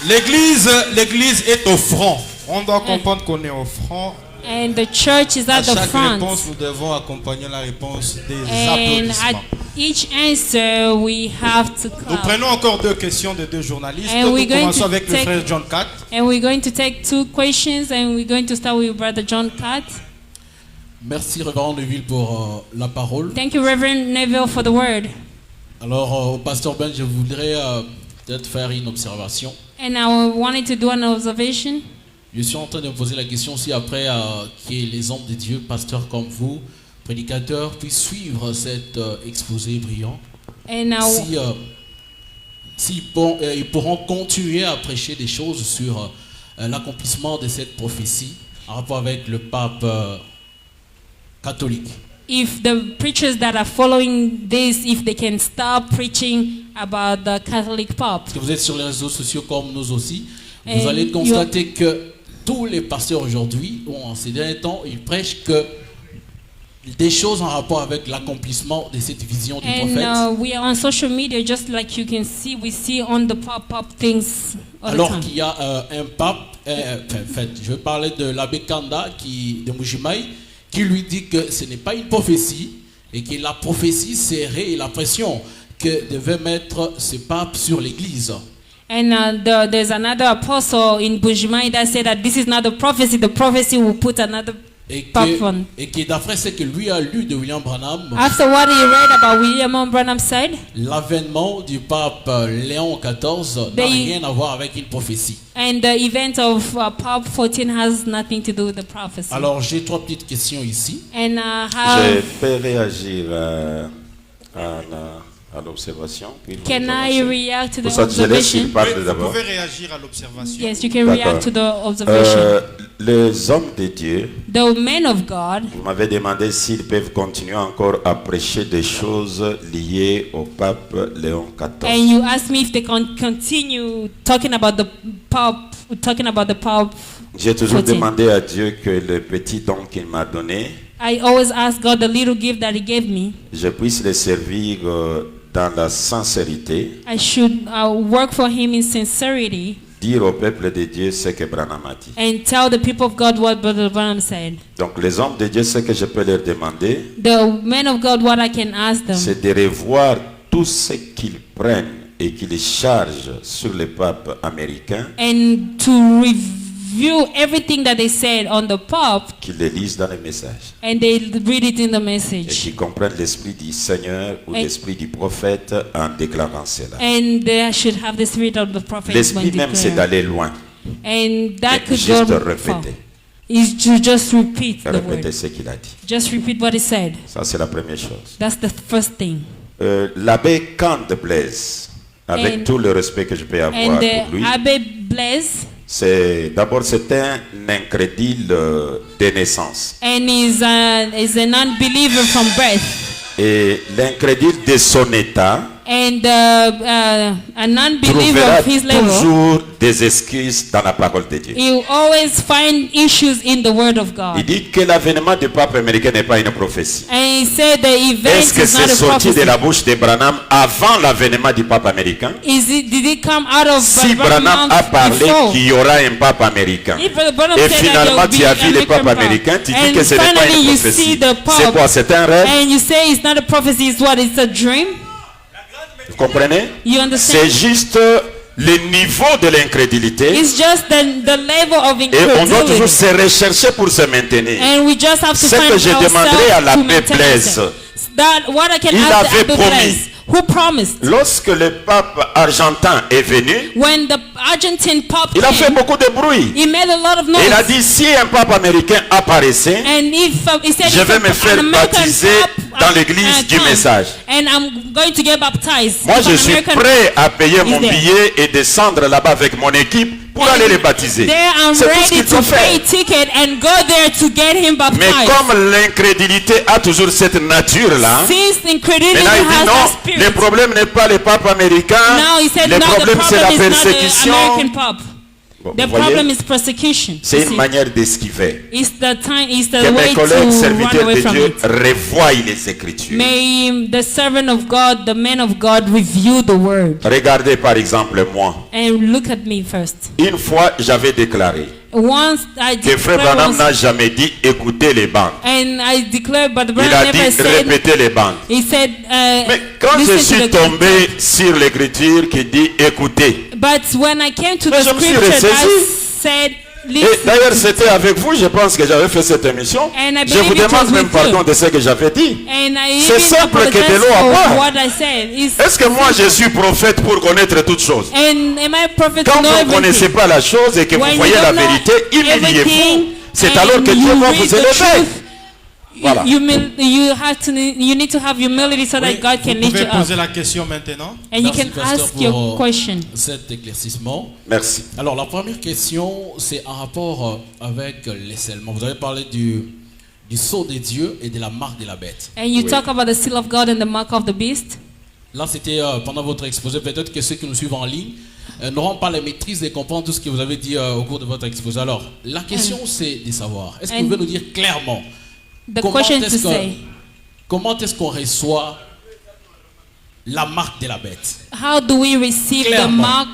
L'église est au front. On doit comprendre qu'on est au front. And the church is at the chaque front. réponse, nous devons accompagner la réponse des And applaudissements. at each answer, we have to Nous clap. prenons encore 2 questions de 2 journalistes. And Nous we're going commençons to avec le take- frère John Catt. And we're going to take 2 questions, and we're going to start with Brother John Catt. Merci, Révérend Neville, pour la parole. Thank you, Reverend Neville, for the word. Alors, Pasteur Ben, je voudrais peut-être faire une observation. And I wanted to do an observation. Je suis en train de me poser la question si après que les hommes de Dieu, pasteurs comme vous, prédicateurs, puissent suivre cet exposé brillant. And now, Si ils pourront continuer à prêcher des choses sur l'accomplissement de cette prophétie en rapport avec le pape catholique. if the preachers that are following this, if they can stop preaching about the Catholic Pope. Parce que vous êtes sur les réseaux sociaux comme nous aussi, And vous allez constater que tous les pasteurs aujourd'hui, en ces derniers temps, ils prêchent que des choses en rapport avec l'accomplissement de cette vision du prophète. And we are on social media, just like you can see, we see on the pop-up things all the Alors time. qu'il y a un pape, en fait, je parlais de l'abbé Kanda de Mujimai, qui lui dit que ce n'est pas une prophétie et que la prophétie serait la pression que devait mettre ce pape sur l'église. And there's another apostle in Bujimai that said that this is not the prophecy will put another pape on. Et que d'après ce que lui a lu de William Branham, After what he read about William Branham said, l'avènement du pape Léon XIV n'a rien à voir avec une prophétie. And the event of Pope 14 has nothing to do with the prophecy. Alors j'ai 3 petites questions ici. And Je peux réagir à l'observation. Can I react to the Pour ça, je laisse observation? qu'il parle Vous d'abord. pouvez réagir à l'observation. Yes, you can react to the observation. Les hommes de Dieu, The men of God, vous m'avez demandé s'ils peuvent continuer encore à prêcher des choses liées au pape Léon and XIV. you asked me if they can continue talking about the Pope. J'ai toujours 14. demandé à Dieu que le petit don qu'il m'a donné, I always ask God the little gift that He gave me. je puisse le servir dans la sincérité, I should work for Him in sincerity dire au peuple de Dieu ce que Branham a dit. and tell the people of God what Brother Branham said. Donc les hommes de Dieu, ce que je peux leur demander, The men of God, what I can ask them c'est de revoir tout ce qu'ils prennent et qu'ils chargent sur le pape américain, and to review everything that they said on the Pope qu'ils le lisent dans les messages and they read it in the et message. qu'ils comprennent l'esprit du Seigneur ou Et- l'esprit du prophète en déclarant cela. And they should have the spirit of the prophet. L'esprit when même, c'est declared. d'aller loin, And that mais could juste go far. répéter, Is to just repeat the répéter word. ce qu'il a dit. Just repeat what he said. Ça, c'est la première chose. That's the first thing. L'abbé Kant Blaise, avec And- tout le respect que je peux avoir And pour lui, Abbé Blaise, d'abord c'est un incrédule de naissance. and is an unbeliever from birth. Et l'incrédule de son état And an unbeliever trouvera of his level, toujours des excuses dans la parole de Dieu. he will always find issues in the word of Il God. dit que l'avènement du pape américain n'est pas une prophétie. And he said the event Est-ce que is not c'est a sorti prophecy. de la bouche de Branham avant l'avènement du pape américain? Did it come out of Si Branham Branham a parlé before? qu'il y aura un pape américain, If Brother Branham et said that finalement there will tu be as vu le American pape Pope, américain, tu dis and que ce n'est pas finally une you see prophétie. the C'est Pope, quoi? C'est un rêve? and you say it's not a prophecy, it's what? It's a dream? Vous comprenez? You C'est understand? juste le niveau de l'incrédulité. It's just the level of Et on doit toujours incredulity. se rechercher pour se maintenir. And we just have to Ce find que je demanderai à ourselves to l'abbé maintain Blaise, ourselves. That what I can il ask the avait Abbé promis. Blaise, who promised. Lorsque le pape argentin est venu, When the Argentine Pope il a fait came, beaucoup de bruit. he made a lot of noise. Il a dit, si un pape américain apparaissait, And if he said je if vais me an faire American baptiser Pope, dans l'église du comes, message. And I'm going to get baptized. Moi, If je an suis American prêt à payer mon is there. billet et descendre là-bas avec mon équipe pour aller les baptiser. There I'm C'est tout ce ready qu'il to faut pay faire. ticket and go there to get him Mais baptized. comme l'incrédulité a toujours cette nature-là, Since incredulity maintenant il dit has that non, spirit, le problème n'est pas le pape américain, now he said le no, the problème c'est problem la is not the persécution. American Pope. Bon, The vous voyez, problem is persecution. c'est you une see. manière d'esquiver. It's the time, it's the Que mes way to collègues run serviteurs away de from Dieu it. revoient les Écritures. May the servant of God, the man of God, review the word. Regardez par exemple moi. And look at me first. Une fois, j'avais déclaré Once I que Frère declared, Branham n'a jamais dit écoutez les bandes. and I declared, but the Il brother a dit never said. répétez les bandes. He said, Mais quand je listen to suis the tombé sur l'écriture qui dit écoutez, But when I came to Mais the je me suis scripture, I ressaisi. said, et listen. d'ailleurs c'était avec vous, je pense que j'avais fait cette émission. And I Je vous believe it demande was même with pardon you. de ce que j'avais dit. And I C'est even simple que de apologize l'eau à for boire. what I said. Est-ce que moi je suis prophète pour connaître toutes choses? And am I a prophet to Quand know vous ne connaissez everything? pas la chose et que When vous you voyez don't la know vérité, humiliez-vous. everything C'est and alors que Dieu you va read vous the élever. truth, Voilà. you need to have humility so that Oui, God can vous lift pouvez you up. poser la question maintenant. And you Merci, can pasteur, ask your pour question. cet éclaircissement. Merci. Alors, la première question, c'est en rapport avec les scellements. Vous avez parlé du sceau de Dieu et de la marque de la bête. And you Oui. talk about the seal of God and the mark of the beast. Là, c'était pendant votre exposé. Peut-être que ceux qui nous suivent en ligne n'auront pas la maîtrise de comprendre tout ce que vous avez dit au cours de votre exposé. Alors, la question, c'est de savoir, est-ce que vous pouvez nous dire clairement The question is to est-ce que- say, comment est-ce qu'on reçoit la marque de la bête how do we receive the Clairement. mark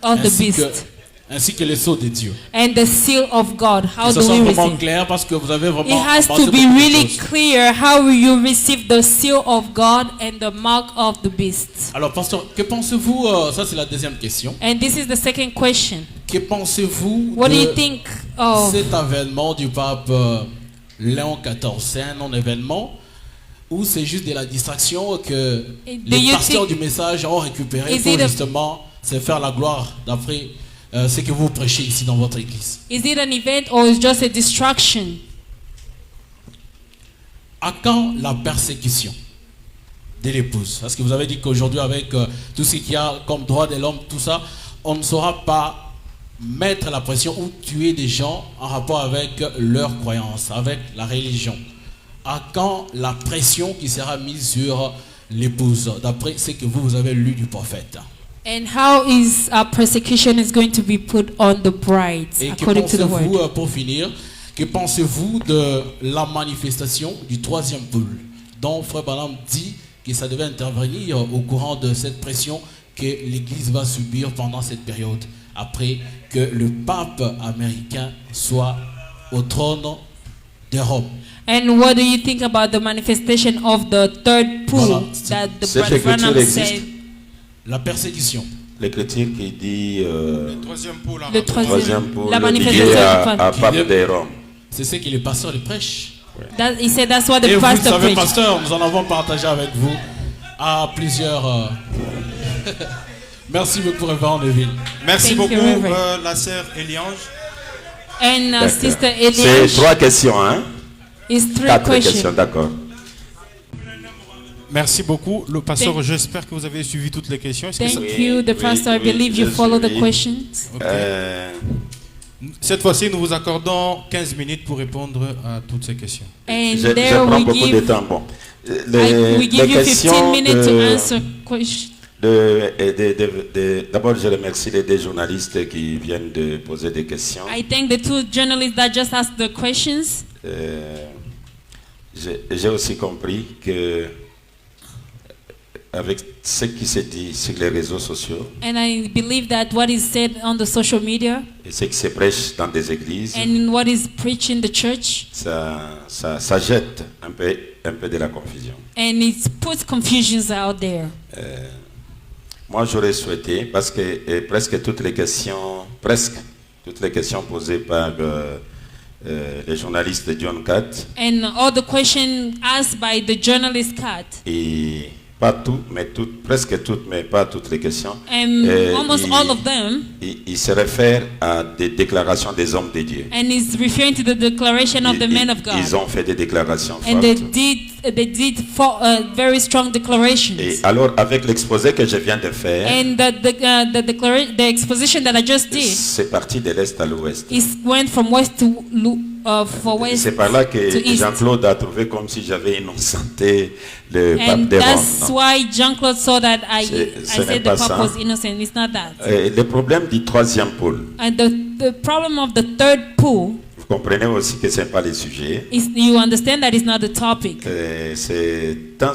of the ainsi beast que le sceau de Dieu. and the seal of God? How Que ce do soit we vraiment receive? clair parce que vous avez vraiment It has abordé to be beaucoup de really choses. clear how will you receive the seal of God and the mark of the beast. Alors, pasteur, que pensez-vous ça, c'est la deuxième question. And this is the second question. Que pensez-vous What do de you think of cet événement du pape Léon XIV? C'est un non-événement ou c'est juste de la distraction que Do les you pasteurs think- du message ont récupéré Is pour it a- justement se faire la gloire d'après ce que vous prêchez ici dans votre église? Is it an event or is just a distraction? À quand la persécution de l'épouse? Parce que vous avez dit qu'aujourd'hui, avec tout ce qu'il y a comme droit de l'homme, tout ça, on ne saura pas mettre la pression ou tuer des gens en rapport avec leur croyance, avec la religion. À quand la pression qui sera mise sur l'épouse, d'après ce que vous avez lu du prophète? And how is persecution is going to be put on the bride Et que according to the pensez-vous, word? pour finir, que pensez-vous de la manifestation du troisième pôle, dont Frère Branham dit que ça devait intervenir au courant de cette pression que l'Église va subir pendant cette période, après que le pape américain soit au trône de Rome? And what do you think about the manifestation of the third pool Voilà. that the Cette Brother Branham écriture existe. said? La persécution. L'écriture qui dit Le troisième pôle. Le troisième pour La lié manifestation à du pape. Pape de Rome. C'est ce que les pasteurs les prêchent. He said that's what Et the vous pastor savez, preached. pasteur, nous en avons partagé avec vous à plusieurs... Merci beaucoup, Révérend Neville. Merci Thank you, beaucoup, Reverend. la sœur Eliange. And D'accord. Sister C'est Elias 3 questions, hein? is 3 4 questions, questions. d'accord. Merci beaucoup. Le pasteur, Thank- j'espère que vous avez suivi toutes les questions. Est-ce que Thank Oui, you, the oui, pastor. I oui, believe je you follow the suis- questions. Ok. Cette Cette fois-ci, nous vous accordons 15 minutes pour répondre à toutes ces questions. And je there prends we beaucoup de give, temps. Bon. we give Les you 15 questions minutes to answer questions. D'abord, je remercie les 2 journalistes qui viennent de poser des questions. I thank the 2 journalists that just asked the questions. J'ai aussi compris que avec ce qui s'est dit sur les réseaux sociaux And I believe that what is said on the social media et ce qui se prêche dans des églises, and what is preached in the church, ça jette un peu de la confusion. and it puts confusions out there. Moi, j'aurais souhaité, parce que presque toutes les questions posées par les journalistes de John Catt, And all the questions asked by the journalist Kat, et pas toutes, mais presque toutes, mais pas toutes les questions, and almost all of them, il se réfère à des déclarations des hommes de Dieu. and is referring to the declaration of the men of God. Ils ont fait des déclarations And fortes. they did for, very strong declarations. Et alors, avec l'exposé que je viens de faire, And the exposition that I just did c'est parti de l'Est à l'Ouest. went from west to for west C'est par là to que east. Jean-Claude a trouvé comme si j'avais innocenté le pape And de Rome. that's Non. why Jean-Claude saw that I Ce said n'est the pas Pope ça. was innocent. It's not that. Le problème du troisième pôle, And the the problem of the third pool Vous comprenez aussi que ce n'est pas le sujet. is you understand that it's not the topic.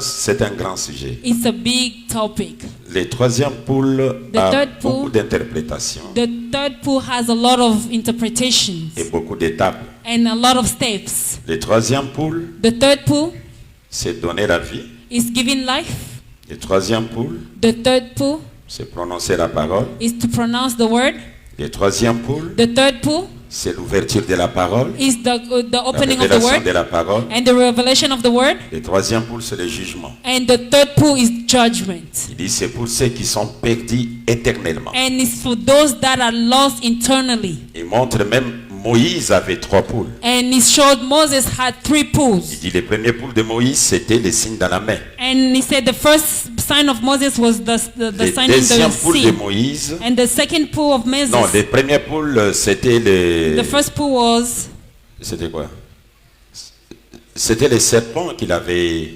C'est un grand sujet. It's a big topic. Le troisième pool The a third beaucoup pool- d'interprétations The third pool has a lot of interpretations et beaucoup d'étapes. and a lot of steps. Le troisième pool, The third pool c'est donner la vie. is giving life. Le troisième pool, The third pool c'est prononcer la parole. is to pronounce the word. Le troisième pool, The third pool c'est l'ouverture de la parole, is the la opening of the révélation word de la parole. and the revelation of the word. Le troisième pool, c'est le jugement. And the third pool is judgment. Il dit c'est pour ceux qui sont perdus éternellement. And it's for those that are lost internally. Il montre même Moïse avait 3 poules. And it showed Moses had 3 Il pools. dit le premier poule de Moïse, c'était les signes dans la main. And he said the first sign of Moses was the Le sign in deuxième the poule de sea. Moïse, And the second pool of Moses, non, le premier poule, c'était the les... first pool was, C'était quoi? C'était les serpents qu'il avait...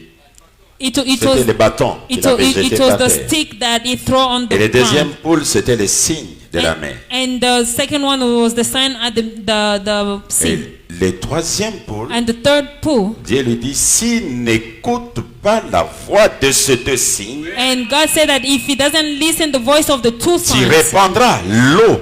it C'était was, les bâtons qu'il avait jetés it was par the terre. stick that he threw on Et le the deuxième ground. poule, c'était les signes de la main. And the second one was the sign at the sea. Et le troisième poule, And the third pool, Dieu lui dit, s'il n'écoute pas la voix de ces 2 signes, and God said that if he doesn't listen the voice of the two tu signs, répandras l'eau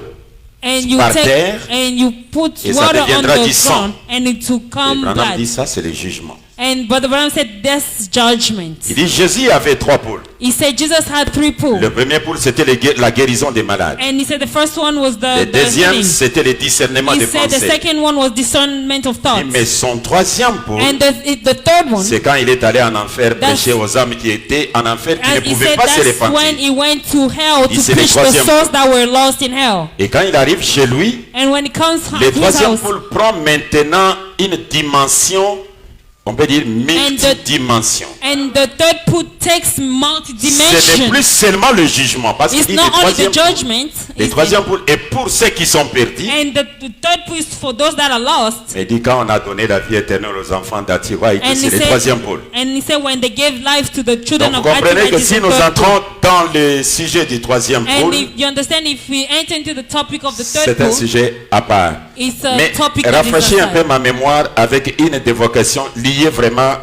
and you par take terre, and you put et ça water on deviendra du the sang. ground, and it will Et come Branham dit blood. ça, c'est le jugement. And Brother Branham said that's judgment. Il dit, Jésus avait 3 poules. He said Jesus had 3 pools. Le premier poule, c'était la guérison des malades. And he said the first one was Le the deuxième, healing. c'était le discernement He des said the pensées. second one was discernment of thoughts. Mais son troisième poule, And the third one, c'est quand il est allé en enfer That's- prêcher aux âmes qui étaient en enfer, qui ne and he pouvaient said pas se that's when repentir. he went to hell Il to c'est le preach the troisième souls that were lost in hell. Et quand il arrive chez lui, And when he comes to le his troisième house, poule prend maintenant une dimension, on peut dire multidimension. and the third pool takes Ce n'est multi-dimension. plus seulement le jugement, parce It's qu'il dit not le only the troisième poule, judgment, le it's troisième poule est pour ceux qui sont perdus. and the third pool is for those that are lost. Mais il dit quand on a donné la vie éternelle aux enfants d'Atira, il dit And c'est he le said, troisième poule. and he said when they gave life to the children Donc vous of comprenez Antioch, que it's si the nous third pool. entrons dans le sujet du troisième And poule, if you understand, if we enter into the topic of the third c'est un pool, sujet à part. it's a Mais topic that is rafraîchis un peu aside. ma mémoire avec une dévocation liée vraiment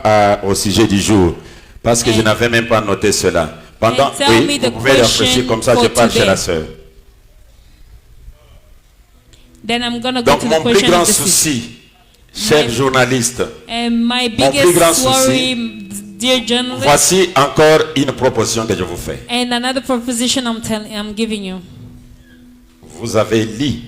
au sujet du jour. Parce que je And- n'avais même pas noté cela. Pendant, and tell me oui, the vous pouvez rafraîchir question comme ça, je for parle chez today. la sœur. Then I'm gonna go Donc to the mon plus question grand of the sister. souci, cher My- journaliste, And my plus grand biggest souci, worry, dear journalist, voici encore une proposition que je vous fais. and another proposition I'm giving you. Vous avez lu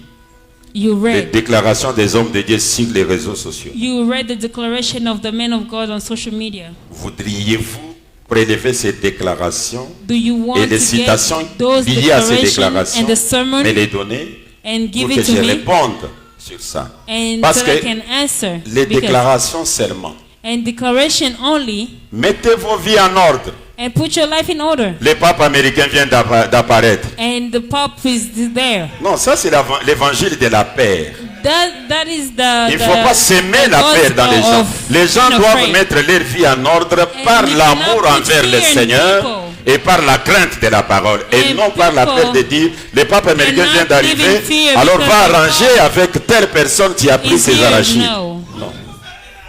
You les read. déclarations des hommes de Dieu sur les réseaux sociaux. You read the declaration of the men of God on social media. Voudriez-vous prélever ces déclarations Do you want et les to citations get those liées à ces declarations déclarations, and the sermon mais les donner and give pour que it to je me réponde sur ça. and Parce so that I que can answer? les Because- déclarations seulement. and declaration only, Mettez vos vies en ordre. and put your life in order. Le pape américain vient d'apparaître. And the Pope is there. Non, ça c'est l'évangile de la paix. That is the. Il ne faut pas s'aimer la paix dans les gens. Les gens doivent mettre leur vie en ordre par we l'amour cannot put envers le fear in Seigneur people. et par la crainte de la parole. Et And non par la people peur de dire, le pape américain cannot vient d'arriver, live in fear alors because va the arranger avec telle personne qui a pris Is ses here, arachides. no. Non.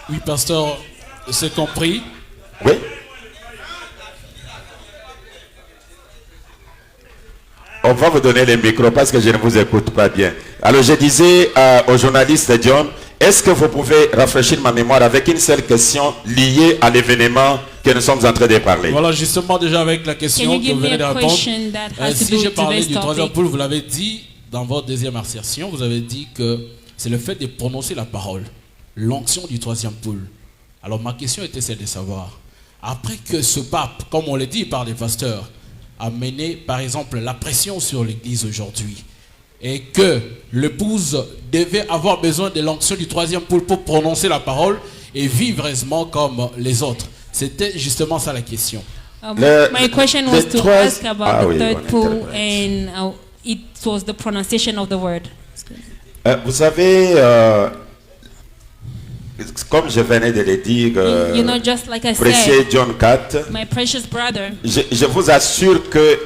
Oui, pasteur, c'est compris. Oui. On va vous donner le micro parce que je ne vous écoute pas bien. Alors je disais au journaliste John, est-ce que vous pouvez rafraîchir ma mémoire avec une seule question liée à l'événement que nous sommes en train de parler? Voilà, justement, déjà avec la Can question you que give vous me venez de a répondre. question that has to Si do j'ai with parlé today's du troisième topic? poule, vous l'avez dit dans votre deuxième assertion, vous avez dit que c'est le fait de prononcer la parole, l'onction du troisième poule. Alors ma question était celle de savoir, après que ce pape, comme on l'a dit par les pasteurs, a mené par exemple la pression sur l'église aujourd'hui, et que l'épouse devait avoir besoin de l'onction du troisième poule pour prononcer la parole et vivre aisément comme les autres. C'était justement ça la question. My question was to ask about Ah the oui, third on pool, interprète. and it was the pronunciation of the word. Vous savez, comme je venais de le dire, You know, just like I précieux said, John 4, my precious brother, je vous assure que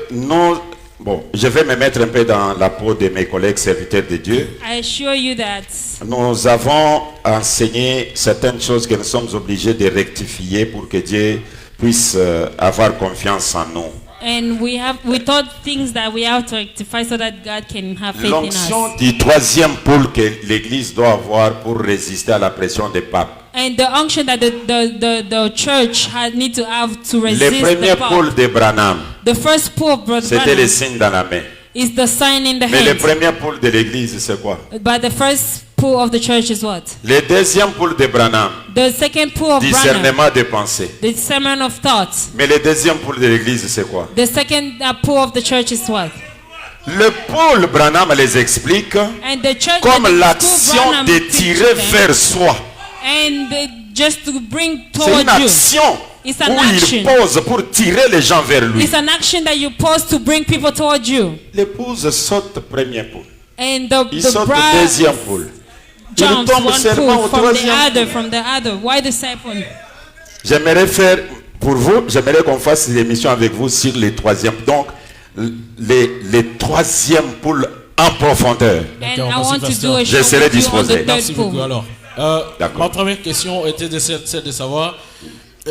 Bon, je vais me mettre un peu dans la peau de mes collègues serviteurs de Dieu. I assure you that Nous avons enseigné certaines choses que nous sommes obligés de rectifier pour que Dieu puisse avoir confiance en nous. and we taught things that we have to rectify so that God can have faith in L'onction us. du troisième pôle que l'Église doit avoir pour résister à la pression des papes. And the unction that the church need to have to Le resist premier the Pope. pôle de Branham, The first pull of Brother c'était le Branham signe dans la main. is the sign in the Mais le hand. premier pôle de l'Église, c'est quoi? But the first pull of the church is what? Le deuxième pôle de Branham, The second pull of Branham, discernement de pensée. the discernment of thoughts. Mais le deuxième pôle de l'Église, c'est quoi? The second pull of the church is what? Le pôle Branham les explique And the church comme the pull l'action Branham de teaches tirer them, vers soi. and just to bring C'est toward une you. action It's an où action. il pose pour tirer les gens vers lui. It's an action that you pose to bring people toward you. L'épouse saute premier pôle. And Il the saute bride deuxième pôle. Il jumps tombe one seulement pull au from the troisième other, pôle. from the other. Why the second? J'aimerais faire, pour vous, j'aimerais qu'on fasse une émission avec vous sur les troisièmes. Donc, les troisièmes pôles en profondeur. And D'accord, I merci, want to pasteur. do a Je show serai with you on disposé. the third Merci beaucoup. pull. Alors, D'accord. ma première question était celle de savoir,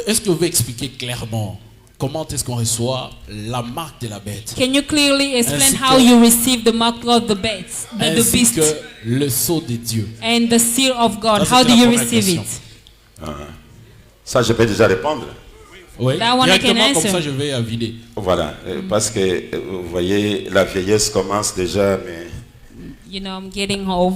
est-ce que vous pouvez expliquer clairement comment est-ce qu'on reçoit la marque de la bête, Can you clearly explain Ainsi how que- you receive the mark of the beast, the ainsi beast, que le sceau de Dieu? and the seal of God? Ça, How c'était do la you première receive question. it? Ça, je peux déjà répondre. Oui, That one I can directement comme answer. ça je vais vider. Voilà, parce que vous voyez, la vieillesse commence déjà, mais You know, I'm getting old.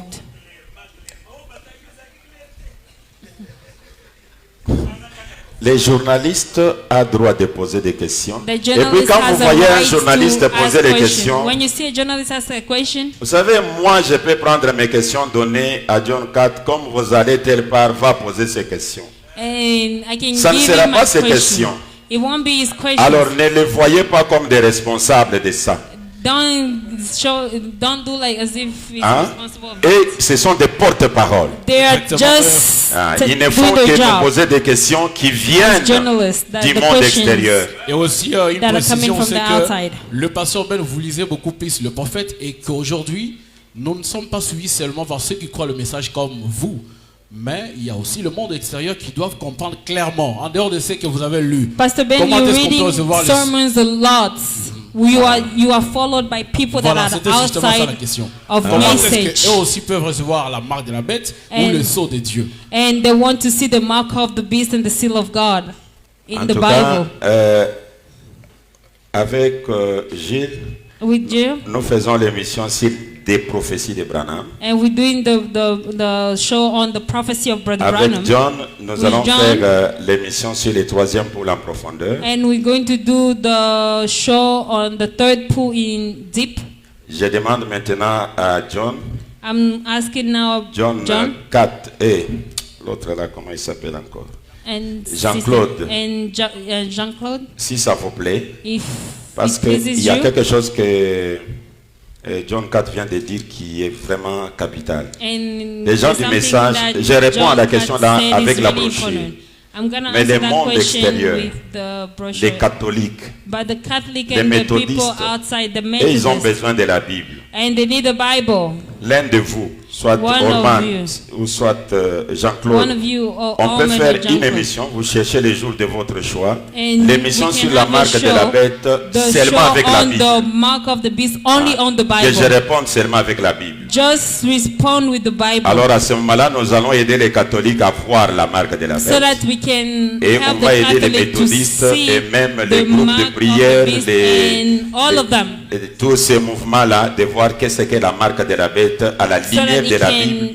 les journalistes ont droit de poser des questions. The Et puis journalist quand has vous a voyez un right journaliste to poser ask des questions. questions, When you see a journalist ask a question, vous savez, moi je peux prendre mes questions, donner à John 4, comme vous allez telle part, va poser ces questions. and I can Ça ne give sera him pas my ces question. questions. It won't be his question. Alors ne les voyez pas comme des responsables de ça. Don't do like as if he's Hein? responsible. of Et ce sont des porte-paroles. They are Exactement. just Ah, to ils ne do font their que nous job. poser des questions qui viennent Journalists, that du the monde questions extérieur. Et aussi une that are coming précision, from c'est the que outside. le pasteur Ben, vous lisez beaucoup plus le prophète, et qu'aujourd'hui, nous ne sommes pas suivis seulement par ceux qui croient le message comme vous, mais il y a aussi le monde extérieur qui doivent comprendre clairement, en dehors de ce que vous avez lu. Pastor Ben, Comment you're est-ce qu'on peut reading recevoir les... sermons a lot. You are followed by people that Voilà, are c'était justement ça la outside question. of Comment est-ce message. qu'eux aussi peuvent recevoir la marque de la bête ou And- le sceau de Dieu? And they want to see the mark of the beast and the seal of God in En the tout cas, Bible. avec Gilles, With you, nous faisons l'émission sur des prophéties de Branham. and we're doing the show on the prophecy of Brother Avec Branham. John, nous With allons John. faire l'émission sur les troisièmes pôles en profondeur. And we're going to do the show on the third pool in deep. Je demande maintenant à John, I'm asking now John, John 4 et l'autre là, comment il s'appelle encore? and Jean-Claude. Jean-Claude, Si ça vous plaît, if parce it qu'il pleases y a you. quelque chose que John 4 vient de dire qui est vraiment capital. And Les gens there's du something message, that je réponds à la John question had là said avec is la really brochure. important. I'm gonna Mais answer le that monde question extérieur, with the brochure. les catholiques, But the Catholic les and the people méthodistes, outside the et ils ont Methodists, besoin de la Bible. and they need the Bible. L'un de vous, soit One of Orman you. ou soit One Jean-Claude, of you or on peut Orman faire or une Jean-Claude. émission, vous cherchez les jours de votre choix, And l'émission we sur can la have a marque de la show, bête the seulement show avec la on Bible. the mark of the beast, only on the Que je Bible. réponde seulement avec la Bible. Just respond with the Bible, Alors à ce moment-là, nous allons aider les catholiques à voir la marque de la so bête. that we can Et on help va the aider les Catholic to méthodistes see et même les the groupes mark de of prière, the beast and all of them, tous ces mouvements-là, de voir qu'est-ce qu'est la marque de la bête à la so that lumière we de la can Bible.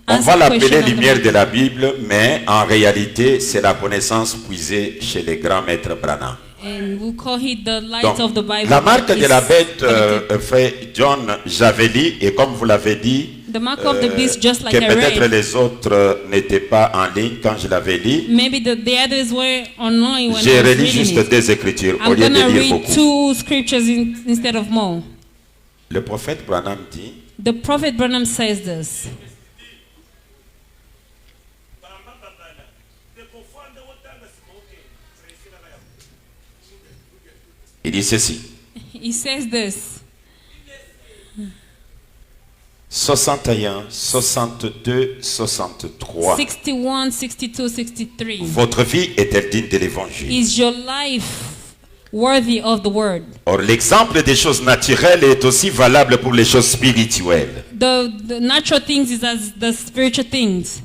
On answer va l'appeler question on the lumière de Bible. la Bible, mais en réalité, c'est la connaissance puisée chez les grands maîtres Branham. And we call it the light Donc, of the Bible. la marque de la It's bête, connected. fait John Javeli, et comme vous l'avez dit, The mark of the beast, just like que I peut-être read. les autres n'étaient pas en ligne quand je l'avais lu. Maybe the others were online when J'ai I was relu reading juste it. deux écritures au I'm lieu de gonna lire read beaucoup. 2 scriptures instead of more. Le prophète Branham dit, The prophet Branham says this. il dit ceci. He says this. 61, 62, 63. 61, 62, 63. Votre vie est-elle digne de l'évangile? Is your life worthy of the word? Or, l'exemple des choses naturelles est aussi valable pour les choses spirituelles. The natural things is as the spiritual things.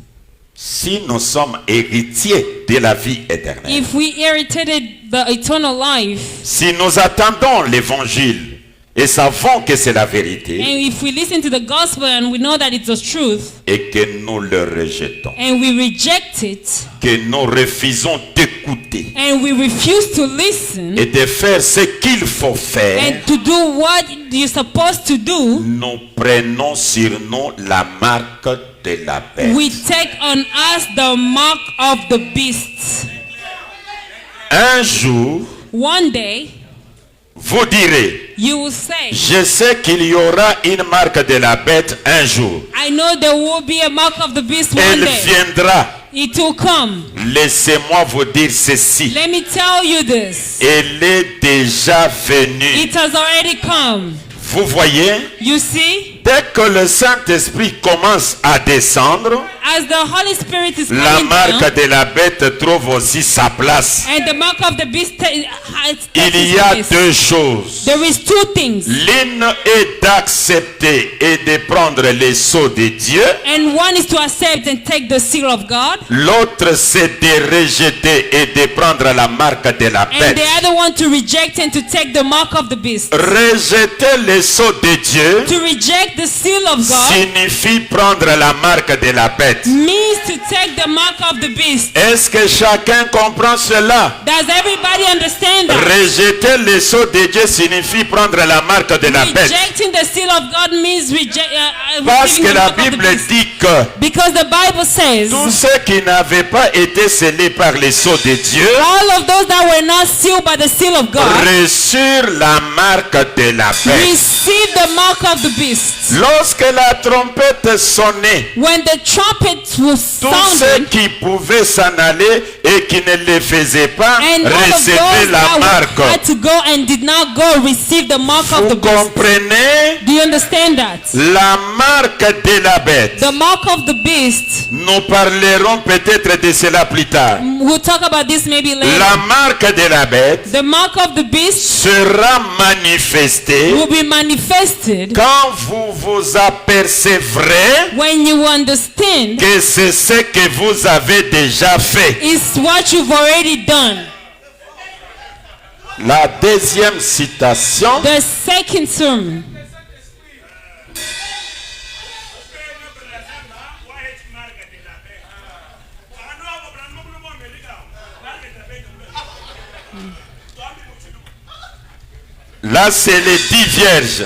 Si nous sommes héritiers de la vie éternelle, If we inherited the eternal life, si nous attendons l'évangile et savons que c'est la vérité and if we listen to the gospel and we know that it's the truth, et que nous le rejetons, and we reject it, que nous refusons d'écouter and we refuse to listen, et de faire ce qu'il faut faire, and to do what you're supposed to do, nous prenons sur nous la marque de la bête. we take on us the mark of the beast. Un jour, One day, vous direz, you will say, je sais qu'il y aura une marque de la bête un jour. I know there will be a mark of the beast one Elle day. viendra. It will come. Laissez-moi vous dire ceci. Let me tell you this. Elle est déjà venue. It has already come. Vous voyez, You see, dès que le Saint-Esprit commence à descendre, as the Holy Spirit is la coming marque down, de la bête trouve aussi sa place. and the mark of the beast has Il y a deux choses. There is two things. L'une est d'accepter et de prendre les sceaux de Dieu. And one is to accept and take the seal of God. L'autre, c'est de rejeter et de prendre la marque de la And bête. the other one to reject and to take the mark of the beast. Rejeter les sceaux de Dieu To reject the seal of God signifie prendre la marque de la bête. means to take the mark of the beast. Est-ce que chacun comprend cela? Does everybody understand that? Rejeter les sceaux de Dieu signifie prendre la marque de la bête. Rejecting the seal of God means Parce receiving que the la mark of the Bible beast. dit que Because the Bible says tous ceux qui n'avaient pas été scellés par les sceaux de Dieu all of those that were not sealed by the seal of God reçurent la marque de la bête. receive the mark of the beast. Lorsque la trompette sonnait, When the trumpet was tous ceux sounding, qui pouvaient s'en aller et qui ne le faisaient pas and all of recevaient those la that marque. had to go and did not go receive the mark of Vous the beast. comprenez? Do you understand that? La marque de la bête. The mark of the beast. Nous parlerons peut-être de cela plus tard. We'll talk about this maybe later. La marque de la bête The mark of the beast sera manifestée will be manifested quand vous vous apercevrez when you understand que c'est ce que vous avez déjà fait. it's what you've already done. La deuxième citation, The second sermon. là c'est les 10 vierges.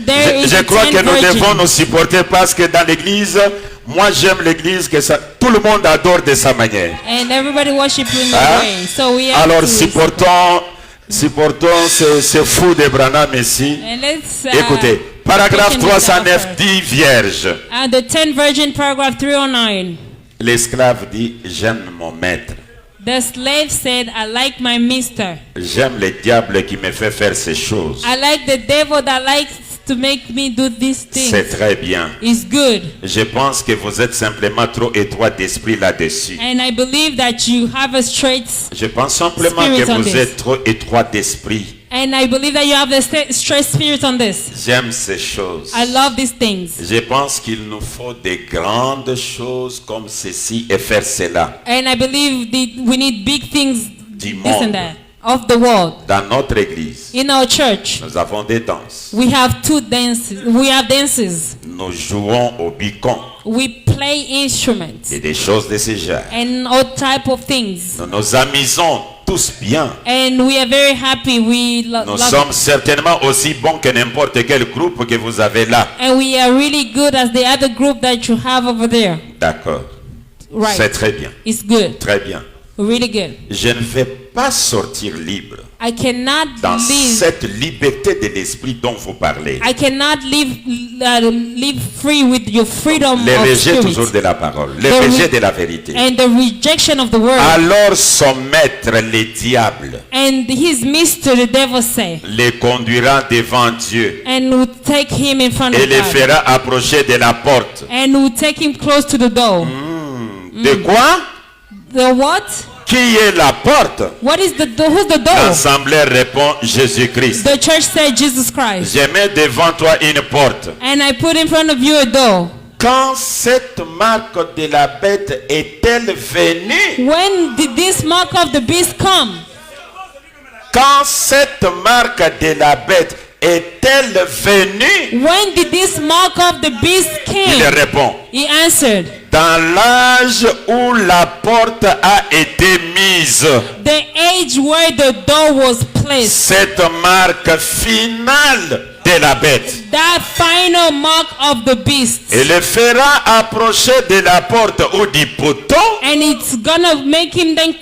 There is Je the crois 10 que nous devons virgins. nous supporter parce que dans l'église, moi j'aime l'église que ça, tout le monde adore de sa manière. And everybody worship in Hein? the way. So we have Alors to supportons ce fou de Branham ici. and let's Écoutez, paragraphe taking it down 309, first. 10 vierges. The 10 virgin paragraph 309. L'esclave dit, j'aime mon maître. The slave said, I like my mister. J'aime le diable qui me fait faire ces choses. I like the devil that likes to make me do these C'est things. très bien. It's good. Je pense que vous êtes simplement trop étroit d'esprit là-dessus. And I believe that you have a straight, Je pense simplement Spirit que on vous this. êtes trop étroit d'esprit. and I believe that you have a straight spirit on this. J'aime ces choses. I love these things. Je pense qu'il nous faut de grandes choses comme ceci et faire cela And I believe that we need big things, du this and monde. that, of the world. Dans notre église, In our church, nous avons des danses. we have two dances. We have dances. Nous jouons au bicon We play instruments et des choses de ce genre. and all type of things. Nous nous amusons tous bien. And we are very happy. We Nous love sommes certainement aussi bons que n'importe quel groupe que vous avez là. and we are really good as the other group that you have over there. D'accord. C'est Right. très bien. It's good. Très bien. Really good. Je ne vais pas sortir libre I cannot dans live. cette liberté de l'esprit dont vous parlez. I cannot live free with your freedom Les of rejets toujours spirit de la parole, les The rejets re- de la vérité. and the rejection of the word. Alors son maître, le diable, And his mister, the devil, say, les conduira devant Dieu and will take him in front et of les God, fera approcher de la porte. and will take him close to the door. De quoi? The what? Qui est la porte? What is the door? Who's the door? L'assemblée répond Jésus-Christ. The church said Jesus Christ. Je mets devant toi une porte. And I put in front of you a door. Quand cette marque de la bête est-elle venue? When did this mark of the beast come? Quand cette marque de la bête est-elle venue? When did this mark of the beast Il came? répond. He answered, Dans l'âge où la porte a été mise, the age where the door was placed. cette marque finale de la bête. That final mark of the beast. Et le fera approcher de la porte ou du poteau. And it's gonna make him then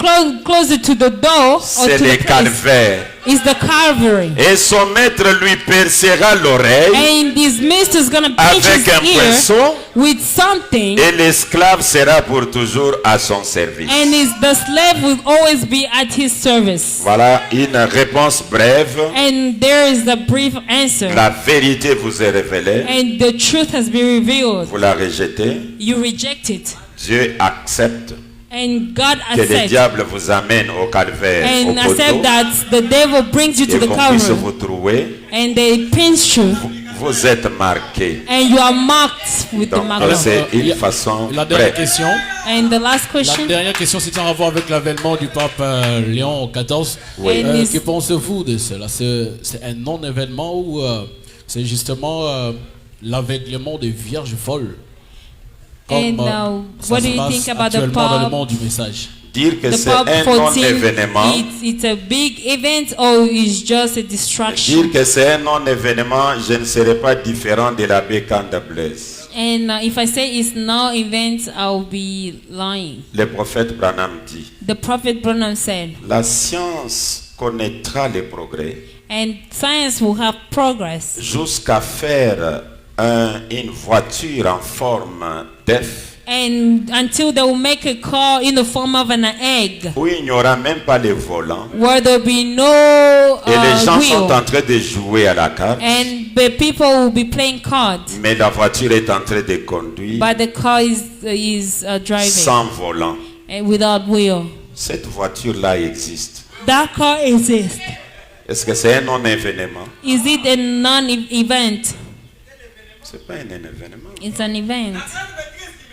closer to the door or C'est to le the place. calvaire. It's the Calvary. Et son maître lui percera l'oreille And this mister is gonna pinch avec un his ear poinçon with something. et l'esclave sera pour toujours à son service. And the slave will always be at his service. Voilà une réponse brève. And there is a brief answer. La vérité vous est révélée. And the truth has been revealed. Vous la rejetez. You reject it. Dieu accepte And God que le accepts. diable vous amène au calvaire, au And poteau, accept that the devil brings you to et the qu'on puisse Calvary. vous trouver. And they pinch you. Vous êtes marqué. And you are marked with the Donc mark. c'est une façon La dernière brève. question. And the last La question. dernière question, c'est en rapport avec l'avènement du pape Léon XIV. Oui. Que pensez-vous de cela? C'est un non-événement ou c'est justement l'aveuglement des vierges folles? Comme And ça what se do you passe think about the actuellement dans le Pope? monde du message. Dire que The c'est Pope un 14, non-événement. it's a big event or it's just a distraction? Dire que c'est un non-événement, je ne serai pas différent de l'abbé Kanda Blaise. And if I say it's no event, I'll be lying. Le prophète Branham dit, The prophet Branham said, la science connaîtra les progrès and science will have progress jusqu'à faire une voiture en forme d'œuf and until they will make a car in the form of an egg où il n'y aura même pas le volant. where there'll be no Et les gens sont wheel en train de jouer à la carte, and the people will be playing cards, mais la voiture est en train de conduire but the car is driving sans volant. and without wheel. Cette voiture-là existe. That car exists. Est-ce que c'est un non-événement? Is it a non-event? C'est pas un événement. It's an event.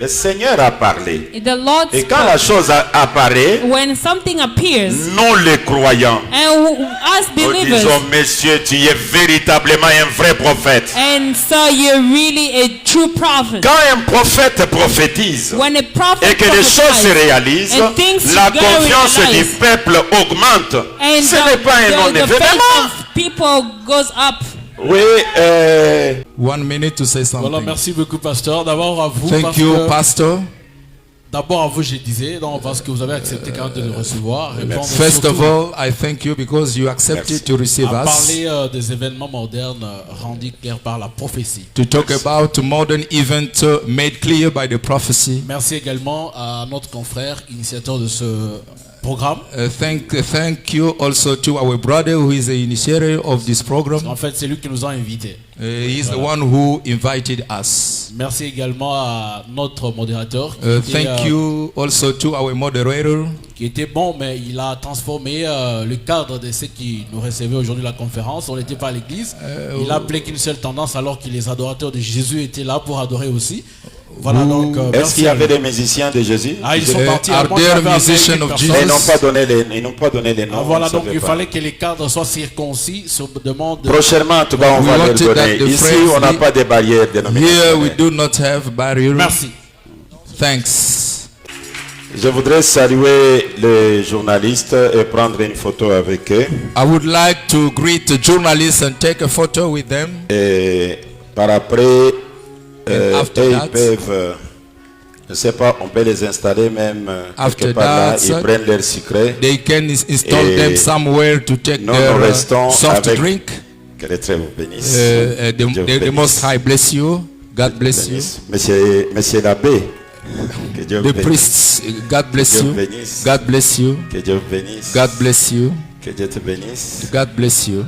Le Seigneur a parlé. The Lord Et quand la chose apparaît, when something appears, nous les croyants, and us nous believers, disons, Monsieur, tu es véritablement un vrai prophète. and so you're really a true prophet. Quand un prophète prophétise When a prophet et que les choses se prophesies, réalisent, and things la get confiance du realized, peuple augmente. and Ce n'est pas un the faith non-événement. of people goes up. Oui, 1 minute to say something. Voilà, merci beaucoup, pasteur. D'abord à vous. Thank parce you, que- Pastor. D'abord à vous, je disais, donc, parce que vous avez accepté quand même de nous recevoir. Répondre First of surtout all, I thank you because you accepted to receive à us parler des événements modernes rendus clairs par la prophétie. to talk about modern events made clear by the prophecy. Merci également à notre confrère, initiateur de ce programme. Thank you also to our brother who is the initiator of this program. En fait, c'est lui qui nous a invités. He's the one who invited us. Merci également à notre modérateur qui, était, Thank you also to our moderator. qui était bon, mais il a transformé le cadre de ce qui nous recevait aujourd'hui la conférence. On n'était pas à l'église. Il a appelé qu'une seule tendance alors que les adorateurs de Jésus étaient là pour adorer aussi. Voilà donc. est-ce qu'il y avait des musiciens de Jésus? Ah, ils sont partis. Are à moins qu'il y there avait appelé musicians une of personne. Jesus? Ils n'ont pas donné les noms. Ah, voilà, on ne donc savait il pas. fallait que les cadres soient circoncis sur demande de... Prochainement, en tout cas, on We va les wanted donner. that the Ici, phrase on n'a be- pas de barrière Here we dénominationnelle. do not have barrier. Merci. Thanks. Je voudrais saluer les journalistes et prendre une photo avec eux. I would like to greet the journalists and take a photo with them. Et par après, And after eux, that- ils peuvent Je ne sais pas, on peut les installer même After quelque part là, that, ils prennent leur sucré. They can install Et them somewhere to take nous their restons soft avec- drink. Que l'Éternel vous bénisse. The, Dieu vous the bénisse. Most High bless you. God bless you. Monsieur l'abbé, que Dieu vous The bénisse. priests, God bless Dieu you. vous bénisse. God bless you. Que Dieu vous bénisse. God bless you. Que Dieu te bénisse. God bless you.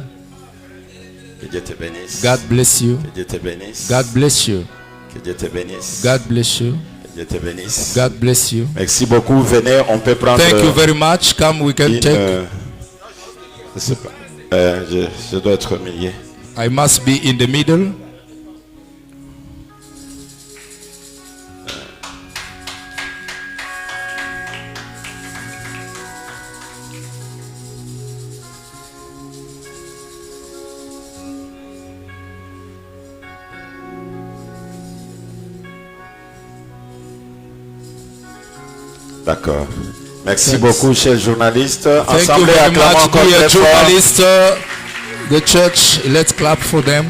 Que Dieu te bénisse. God bless you. Que Dieu te bénisse. God bless you. Que Dieu te bénisse. God bless you. Que Dieu te bénisse. God bless you. Merci beaucoup. Venez, on peut prendre. Thank you very much. Come, we can une, take. je sais pas. Je dois être au milieu. I must be in the middle. D'accord. Merci Thanks. beaucoup, chers journalistes. Thank you Ensemble, very acclamons much, encore dear très fort. journalists. The church, let's clap for them.